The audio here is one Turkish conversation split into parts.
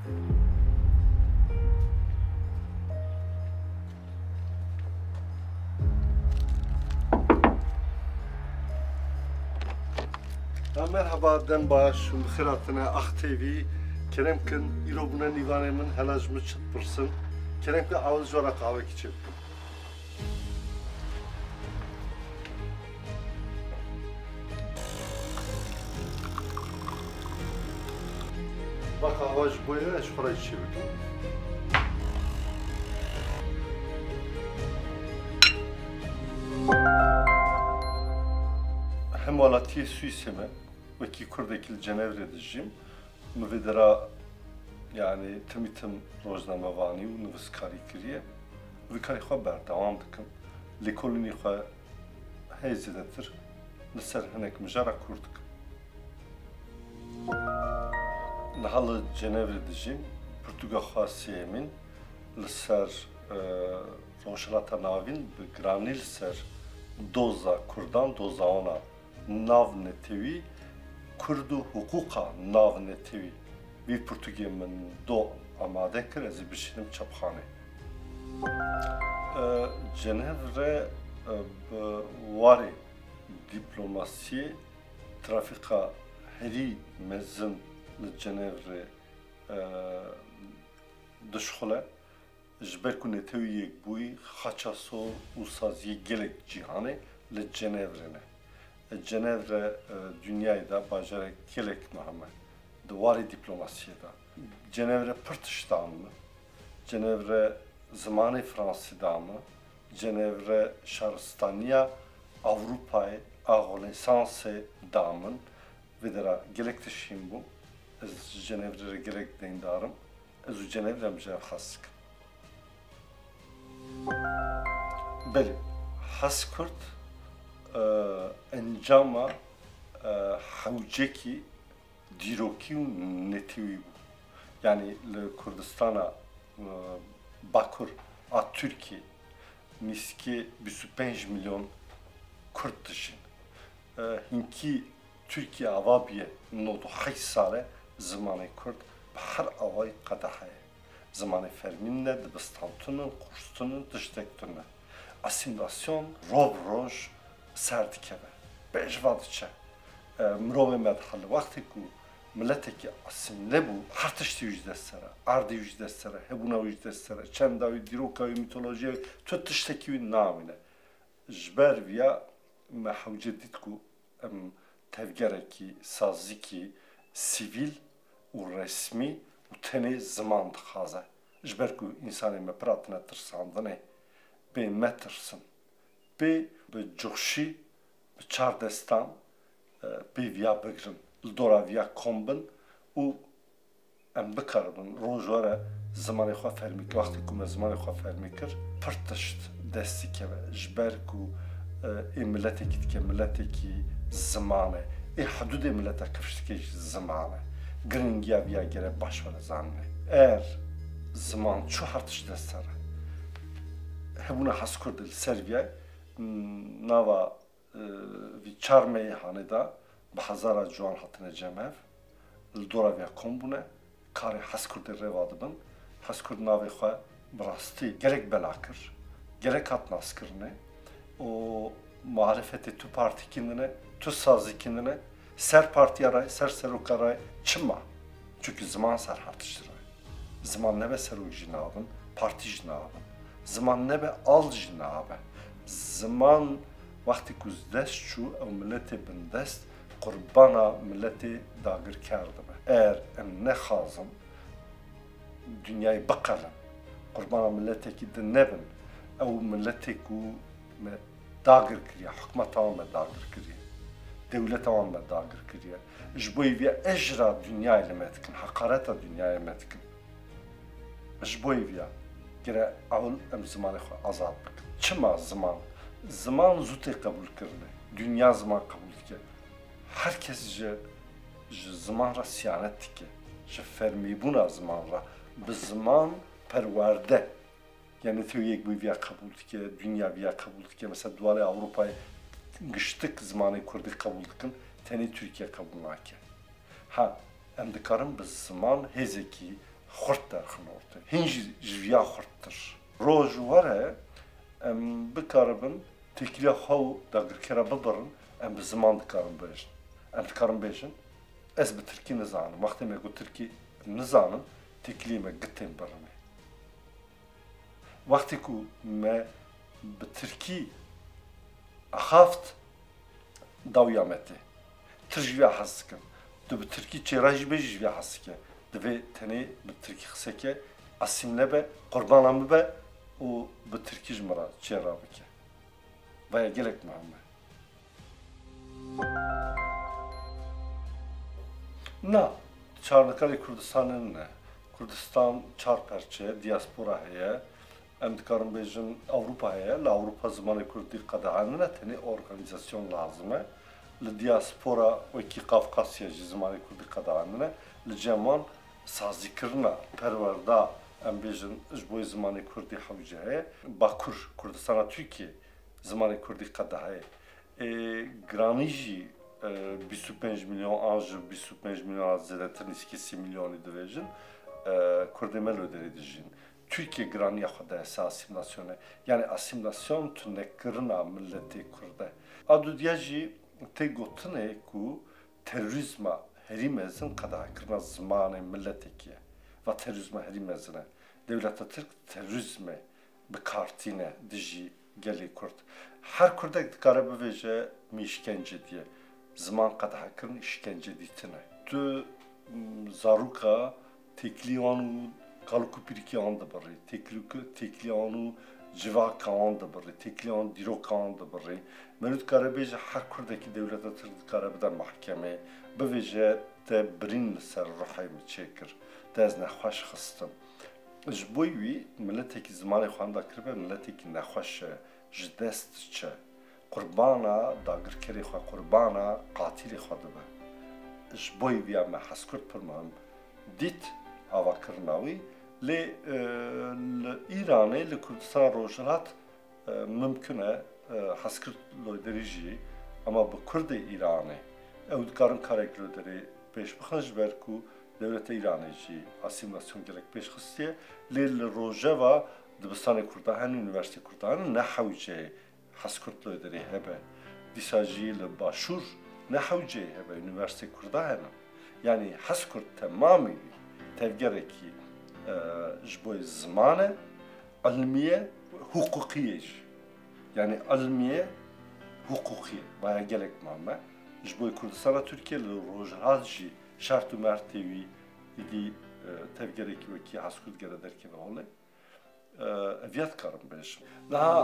Merhaba den baş, xeratına Ax TV. Keremkin İrobuna Nivanemin helajmı çıtpırsın. Keremkin ağız jora kahve içip. Bak ağaç boya şura içip. Hem Malatya Suis'e ve ki Kurdakil Cenevre diyeceğim. Müvedera yani timitim rozname vani u nivskari kiriye. Ve kari haber devam dikim. Lekolini xwe heyzedetir. Li ser hinek mijara Kurdik. Nihalı Cenevre diyeceğim. Portugal xasiye min li ser roşalata navin bi granî li ser doza Kurdan doza ona nav netevi Kurdu hukuka nav netevi bir Portugiemin do amade kir ez bişinim çapxane. Cenevre wari diplomasiye trafika heri mezin li Cenevre dişxule jber ku netevi yek buy xaçaso u saziye gelek cihane li Cenevre'ne. Cenevre dünyayı da bacara gelek Muhammed. Duvarı diplomasiye da. Cenevre pırtıştan mı? Cenevre zamanı Fransa'da mı? Cenevre Şaristaniya Avrupa'yı ağolesansı damın ve dera gelek tişim bu. Ez Cenevre'ye gerek deyndarım. Ez Cenevre'm cer hask. Beli, haskurt encama havceki diroki u netivi bu. Yani Kurdistan'a Bakur a Türkiye miski 25 milyon Kürt dışın. Hinki Türkiye avabiye nodu 8 sale zamanı Kürt her avay qadahay. Zamanı ferminle dibistantunun, kurstunun, dıştektunun. Asimilasyon, rov serdikeve. Bejvadçe. Mrove medhalı vakti ku milleteki asimle bu her tişti yüzdestere, ardı yüzdestere, hebuna yüzdestere, çendavi, dirokavi, mitolojiye, tut tişteki namine. Jber viya mehavcedit ku tevgereki, saziki, sivil u resmi u tene zaman dıxaze. Jber ku insanı me pratine tırsandane, be me tırsın. Be coşi, be çardestan, be viya bigrin. Dora viya kombin u em bikaribin rojwara zamanê xwe fermîkir wextê ku me zamanê xwe fermîkir pir tişt destî keve ji ber ku ê milletekî dike milletekî ziman e ê hidûdê milleta kifştikê ji ziman e giringiya viya gerek baş were zanîne eğer ziman çû her tişt dest ser hebûna hezkurd li ser viya nava vî çar meyhanê da به هزار جوان هاتنه جمع دورا ویا کمبونه کار حسکرد رواد بن حسکرد ناوی خو براستی gerek belakır gerek atnas kırne o muhalefeti tu parti kendine tu sazı kendine ser parti aray ser serukaray çıma çünkü zaman ser hartıştır zaman ne be seruk jinabın parti jinabın zaman ne be al jinabe zaman vakti kuzdest şu o milleti bindest Kurbana milleti dagir kardı be. Eğer em ne xazım dünyayı bakalım. Kurbana milleteki de nebin. Ev milleti ku me dagir kiriye. Hükümet tamam me dagir kiriye. Devlet tamam me dagir kiriye. Jboy viya ejra dünyayı metkin. Hakareta dünyayı metkin. Jboy viya. Gire avul em zamanı xo azad bikin. Çima zaman? Zaman zute kabul kirne. Dünya zaman kabul kirne. Herkes zaman ra siyanet dike, fermi buna zaman ra, bi zaman perverde. Yani tüyek bu viya kabul dike, dünya viya kabul dike. Mesela duvarı Avrupa'yı gıştık zamanı Kürdi kabul dikin, teni Türkiye kabul nake. Ha, em dikarım bi zaman hezeki, خورد درخن orta. Hinci jviya xurttir. Roj var he, em bikaribin tekliya xaw dagirkera bibirin, em bi ziman dikarin bêjin. Em dikarin bêjin, ez bi Tirkî nizanim. Wextê me got Tirkî nizanim, tekliyê me gitên birinê. Wextê ku me bi Tirkî xaft dawiya me tê. Tir jviya hez dikin. Tu bi Tirkî çêra jî bê jî jviya hez dike. Divê tenê bi Tirkî qiseke asîm nebe, qurbanan bibe û bi Tirkî ji me re çêra bike. Vaya gelek mühim e. Na, çarnekarê Kurdistanê ne. Kurdistan çar perçe, diaspora heye. Em dikarin bêjin Ewropa heye. Li Ewropa zimanê Kurdî qedehanine tenê organizasyon lazim e. Li diaspora wekî Qafqasya jî zimanê Kurdî qedehanine. Li ceman sazîkirina perwerda em bêjin ji bo zimanê Kurdî hewce heye. Bakur, Kurdistana Tirkiye zimanê Kurdî qede heye. Giranî jî 25 milyon an ji 25 milyon zêdetir nîskî 30 milyonî dibêjin. Kurdê me li derê dijîn. Türkiye giraniya xwe de hese asîmlasyonê. Yani asîmlasyon tunekirina milletê Kurd e. Adudiya jî tê gotinê ku terorîzma herî mezin qedehakirina zimanê milletekî ye. Va terorîzma herî mezin e. Devleta Tirk terorîzmê bikartîne dijî gelê Kurd. Her Kurdek dikare bivêje mî işkence diye. Ziman qedehakirin işkence dîtine. Tu zaruka tekliyan û kalku pirkiyan dibirî, tekliyan û civakan dibirî, tekliyan dîrokan dibirî. Menû dikare bêje her Kurdekî devleta Tirk dikare bide mahkemê, bivêje te birîn li ser ruhê min çêkir. Te ez nexweş xistim. Ji bo wî milletekî zimanê xwe da kiribe milletekî nexweş e, ji dest çe. Qurbana dagirkerê xwe, qurbana qatilê xwe dibe. Ji bo wî me hezkurt pir mehim dît avakirina wî. Lê li İranê, li Kurdistana Rojhilat mümkün e hezkirt loyderî jî ama bi Kurdê İranê ew dikarin karek loyderî pêş bixin ji ber ku devleta İranê jî asîmlasyon gelek pêş xistiye. Lê li Rojava dibistanê Kurda hene, Üniversitê Kurda hene ne hewce hezkirt loyderî hebe. Dîsa jî li Başûr ne hewce hebe, Üniversitê Kurda hene. Yani hezkirt temamî tevgerekî ji bo zimane, ilmiye, hukukiye jî. Yani ilmiye, hukukiye. Vaya gelek mame. Ji bo Kurdistana Tirkiye li Rojhilat jî şert û mertê wî îdî tevgerekî wekî hezkirt gere derkeve holê. Ev dikarim bêjim. Niha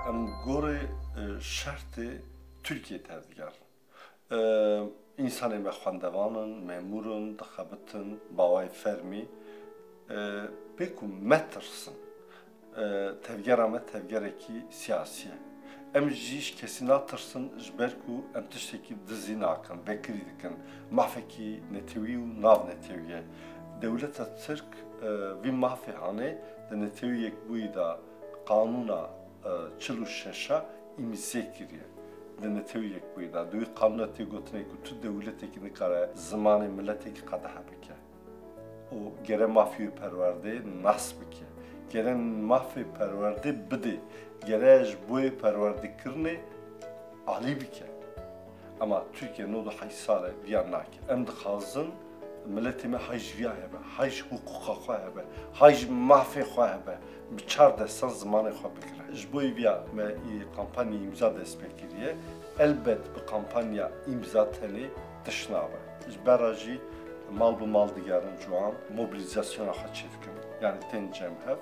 em gorê şertê Tirkiye tevdigerin. İnsanê me xwendevanin, memûrin, dixebitin, bawayê fermî. Pê ku me tirsin, tevgera me tevgerekî siyasî ye. Em jî kesî natirsin ji ber ku em tiştekî dizî nakin, vekirî dikin, mafekî netewî û nav netewî ye. Devleta Tirk vî mafê hanê di netewîyek bûyî da qanûna 46 îmzê kiriye. Di netewîyek bûyî da di wî qanûna tê gotinê ku tu dewletekî nikare zimanê milletekî qedehe bike. O gere mafyayı perverde nas bike. Gere mafyayı perverde bide. Gere ji boyê perwerdekirine alî bike. Ama Türkiye nodu hay sale viyan nake. Em dixwazin milletê me hay ji viya hebe, hay ji huquqa xwe hebe, hay ji mafê xwe hebe. Bi çar destan zimanê xwe bikire. Ji bo viya me kampanya imza dest pê kiriye. Elbet bi kampanya imza tenê tiş nabe. Ji bera jî mal bu mal digerin ciwan mobilizasyona xwe çêdikin. Yani tên cemhev.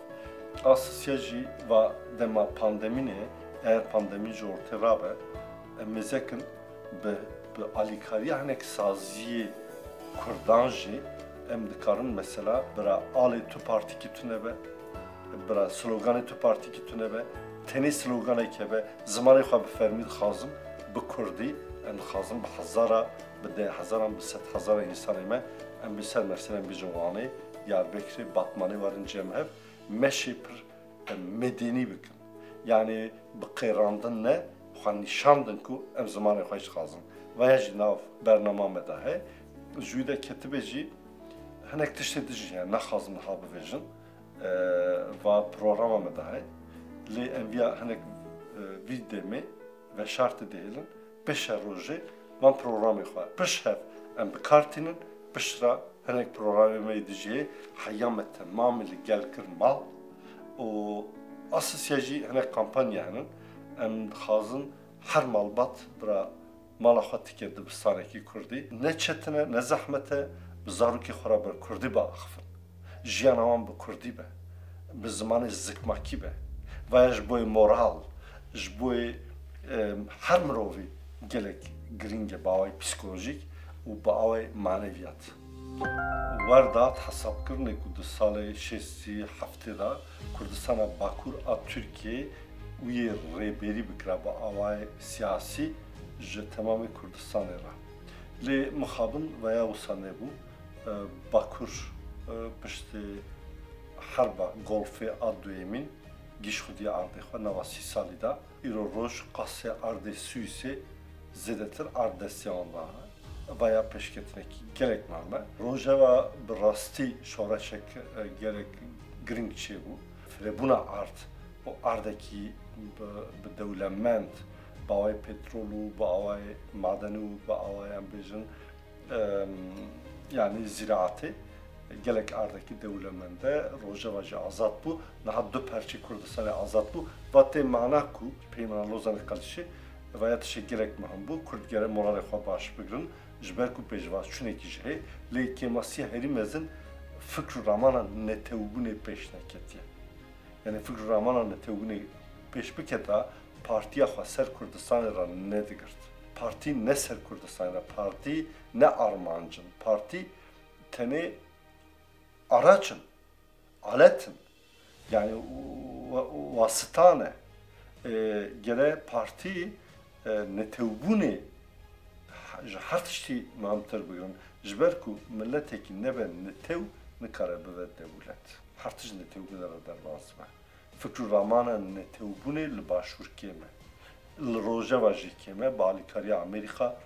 Asya jî va dema pandemînê, eğer pandemî ji ortê rabe, em mêzekin bi alîkariya hinek saziyê Kurdan jî em dikarin mesela bira alê tu partîkî tune be, bira sloganê tu partîkî tune be, tenê sloganek hebe, zimanê xwe bi fermî dixwazim, bi Kurdî em dixwazim bi hezara, bi deh hezaran, bi sed hezara însanê me em bi ser mesela bêjin wanê, Diyarbekirê, Batmanê warin cemhev, meşê pir medeni bikin. Yani bi qêrandin ne, xwe nîşandin ku em zimanê xwe jî dixwazin. Vaya jî nav bernama me de heye. Ji wî de ketibê jî hinek tiştedici yani naxazın habı vejin ve programa mı dahi li enviya hinek videmi ve şartı değilin beşer roje van programı var. Beşer em kartinin beşra hinek programı ediciye hayamet tamamıyla gelkir mal o asosyacı hinek kampanyanın em xazın her malbat bira malaxat kerdi bistaneki Kurdi ne çetine ne zahmete bizaruki xaraber Kurdi ba axfın jiyan aman bu Kurdi be bi zamanı zikmaki be ve jboy moral jboy her mirovi gelek gringe bağay psikolojik و bağay maneviyat Vardat hesap kırne ku sale 67 da Kurdistana Bakur a Türkiye uye reberi bikra ba avay siyasi ji tamamı Kurdistan'a ra. Li muhabın veya usane bu Bakur pişti harba golfe adduyemin giş xudi arde xwe nava 30 salî da îro roj qasê ardê Sûîsê zêdetir ardesiyan da veya peşketineki gerek mame. Rojava bi rastî şoreşek gerek giring çê bû. Firebûna ard o ardekî bi dewlemend bi awayê petrolû, bi awayê madenû, bi awayên bêjin yani ziraatê gelek ardeki devlemende Rojava ji azad bû, niha du perçê Kurdistanê azad bû, ve tê mana ku peymana Lozanê qelişê veya tişê gerek mehim bû, Kurd gere moralê xwe baş bigirin, ji ber ku pêşvaz çûnekî ji hê, lê kêmasiya herî mezin fikr û ramana netewbûnê pêş neketiye. Yani fikr û ramana netewbûnê pêş biketa, partiya xwe ser Kurdistanê ra nedigirt. Partî ne ser Kurdistanê ra, partî ne armancin, partî tenê araçın, aletin, yani vasıtane gere parti netewbûnê ji her tiştî mamtir bigrin ji ber ku milletekî nebe netew nikare bibe dewlet. Her tişt netewbûnê ra derbas be. Fikr û ramana netewbûnê li başûr kême. Li Rojava jî kême, bi alîkariya Amerîka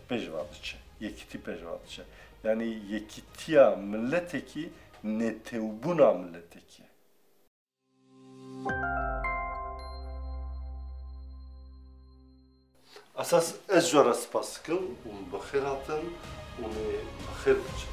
pêşva diçe, yekîtî pêşva diçe. Yani yekîtiya milletekî netewbûna milletekî. Esas ez jara spas dikim û bi xêr hatin û bi xêr biçin.